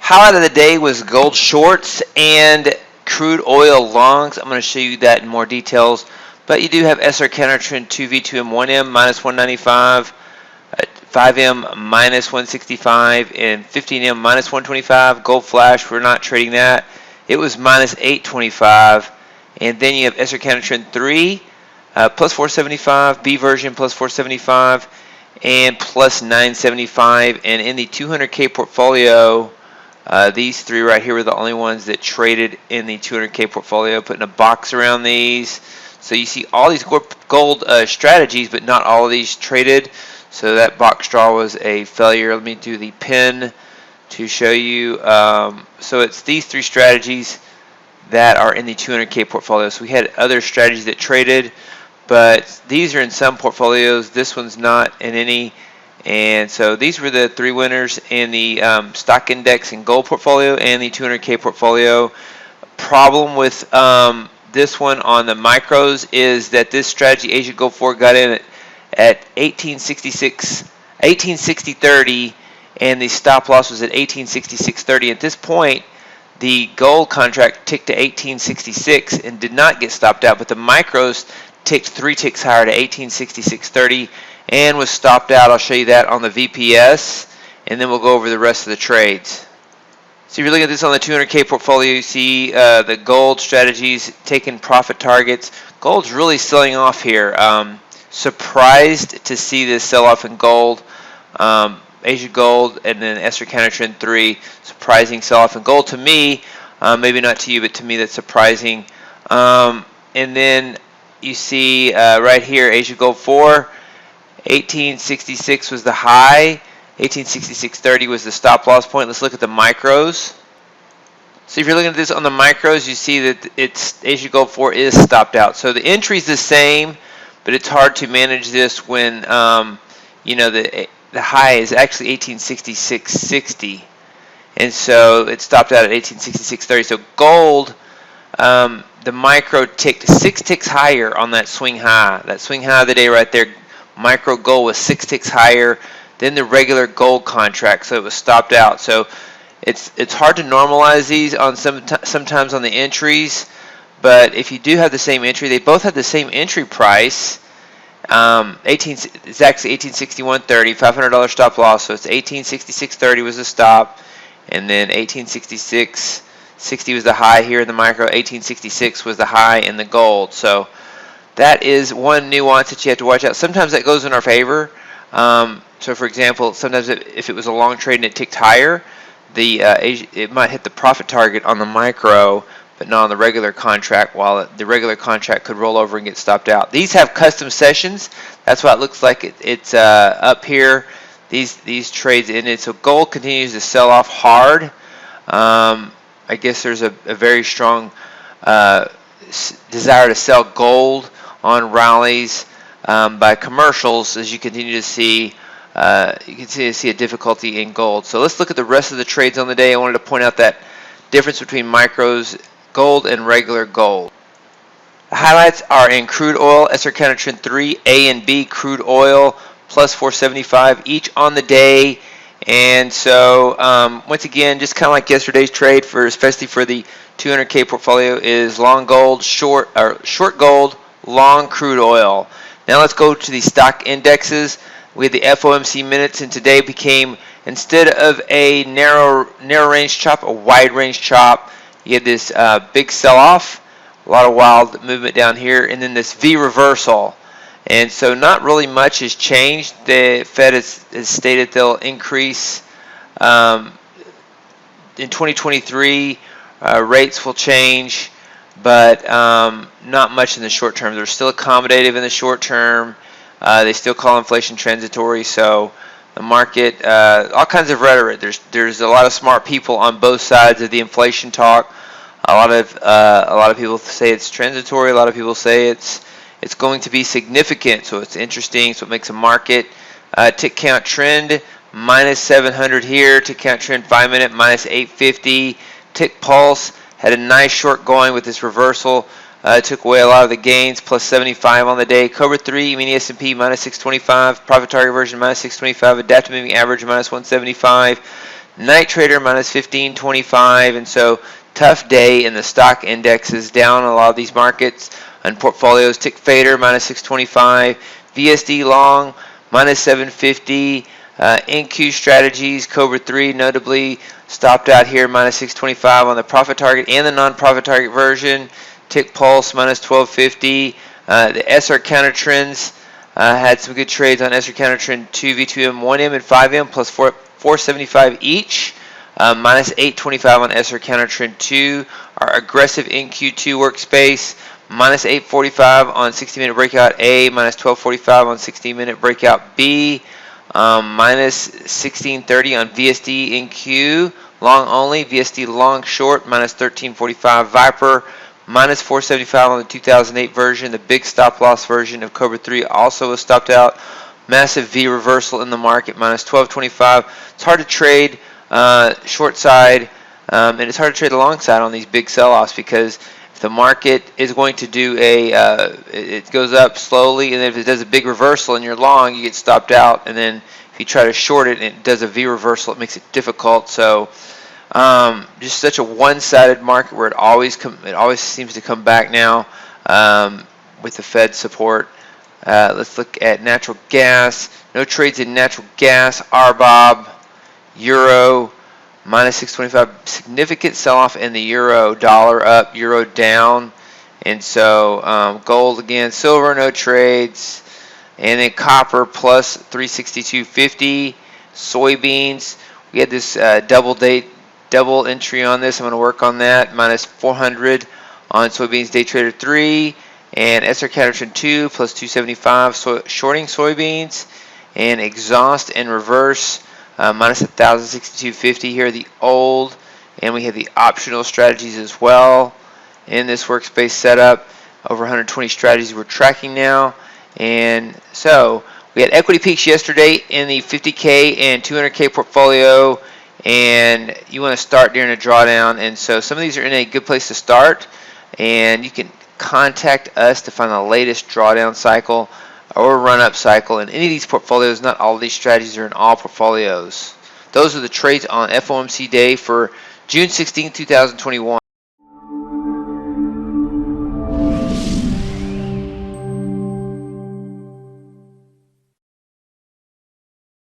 Highlight of the day was gold shorts and crude oil longs. I'm going to show you that in more details. But you do have SR counter trend 2V2M 1M minus 195, 5M minus 165, and 15M minus 125. Gold flash, we're not trading that. It was minus 825. And then you have SR counter trend 3 plus 475, B version plus 475, and plus 975. And in the 200K portfolio, these three right here were the only ones that traded in the 200K portfolio, putting a box around these. So you see all these gold strategies, but not all of these traded. So that box draw was a failure. Let me do the pin to show you. So it's these three strategies that are in the 200K portfolio. So we had other strategies that traded, but these are in some portfolios. This one's not in any. And so these were the three winners in the stock index and gold portfolio and the 200K portfolio. Problem with this one on the micros is that this strategy, Asia Gold 4, got in at 1860.30, and the stop loss was at 1866.30. At this point, the gold contract ticked to 1866 and did not get stopped out, but the micros ticked 3 ticks higher to 1866.30 and was stopped out. I'll show you that on the VPS, and then we'll go over the rest of the trades. So if you're looking at this on the 200K portfolio, you see the gold strategies taking profit targets. Gold's really selling off here. Surprised to see this sell-off in gold. Asia Gold and then SR counter trend 3, surprising sell-off in gold to me. Maybe not to you, but to me that's surprising. And then you see right here, Asia Gold 4, 1866 was the high, 1866.30 was the stop loss point. Let's look at the micros. So if you're looking at this on the micros, you see that it's Asia Gold 4 is stopped out. So the entry is the same, but it's hard to manage this when you know the high is actually 1866.60, and so it stopped out at 1866.30. So gold, the micro ticked 6 ticks higher on that swing high. That swing high of the day right there, micro gold was 6 ticks higher than the regular gold contract, so it was stopped out. So it's hard to normalize these on sometimes on the entries, but if you do have the same entry, they both have the same entry price. It's actually 1861.30, $500 stop loss, so it's 1866.30 was the stop, and then 1866.60 was the high here in the micro. 1866 was the high in the gold. So that is one nuance that you have to watch out. Sometimes that goes in our favor. So for example, sometimes if it was a long trade and it ticked higher, it might hit the profit target on the micro, but not on the regular contract, while the regular contract could roll over and get stopped out. These have custom sessions. That's why it looks like it's up here. These trades ended. So gold continues to sell off hard. I guess there's a very strong desire to sell gold on rallies by commercials, as you continue to see. You can see a difficulty in gold. So let's look at the rest of the trades on the day. I wanted to point out that difference between micros, gold, and regular gold. The highlights are in crude oil, SR counter trend 3, A and B crude oil, plus 475 each on the day. And so once again, just kind of like yesterday's trade, especially for the 200K portfolio, is long gold, short gold, long crude oil. Now let's go to the stock indexes. We had the FOMC minutes, and today became, instead of a narrow range chop, a wide range chop. You had this big sell-off, a lot of wild movement down here, and then this V reversal. And so not really much has changed. The Fed has stated they'll increase in 2023. Rates will change, but not much in the short term. They're still accommodative in the short term. They still call inflation transitory. So the market, all kinds of rhetoric. There's a lot of smart people on both sides of the inflation talk. A lot of people say it's transitory. A lot of people say it's going to be significant. So it's interesting. So it makes a market. Tick count trend minus 700 here. Tick count trend 5 minute minus 850. Tick pulse had a nice short going with this reversal. Took away a lot of the gains, plus 75 on the day. Cobra 3, mini S&P minus 625. Profit target version minus 625. Adaptive moving average minus 175. Night trader minus 15.25, and so tough day in the stock indexes, down a lot of these markets and portfolios. Tick fader minus 625, VSD long minus 750. NQ strategies, Cobra 3 notably stopped out here minus 625 on the profit target and the non-profit target version. Tick pulse minus 1250. The SR counter trends had some good trades on SR counter trend 2, V2M, 1M, and 5M plus 475 each. Minus 825 on SR counter trend 2. Our aggressive NQ2 workspace minus 845 on 60-minute breakout A, minus 1245 on 60-minute breakout B. Minus 1630 on VSD NQ, long only, VSD long short, minus 1345 Viper, minus 475 on the 2008 version. The big stop loss version of Cobra 3 also was stopped out. Massive V reversal in the market, minus 1225. It's hard to trade short side, and it's hard to trade the long side on these big sell-offs, because if the market is going to do it goes up slowly, and if it does a big reversal and you're long, you get stopped out. And then if you try to short it and it does a V reversal, it makes it difficult. So just such a one-sided market where it always seems to come back now with the Fed support. Let's look at natural gas. No trades in natural gas. RBOB, Euro, minus 625. Significant sell-off in the euro. Dollar up, euro down. And so gold again. Silver, no trades. And then copper plus 362.50. Soybeans, we had this double entry on this. I'm going to work on that. Minus 400 on soybeans day trader 3. And SR counter trend 2 plus 275. Shorting soybeans. And exhaust and reverse. Minus 1,062.50 here, the old, and we have the optional strategies as well in this workspace setup. Over 120 strategies we're tracking now. And so we had equity peaks yesterday in the 50K and 200K portfolio, and you want to start during a drawdown. And so some of these are in a good place to start, and you can contact us to find the latest drawdown cycle or run-up cycle in any of these portfolios. Not all of these strategies are in all portfolios. Those are the trades on FOMC day for June 16, 2021.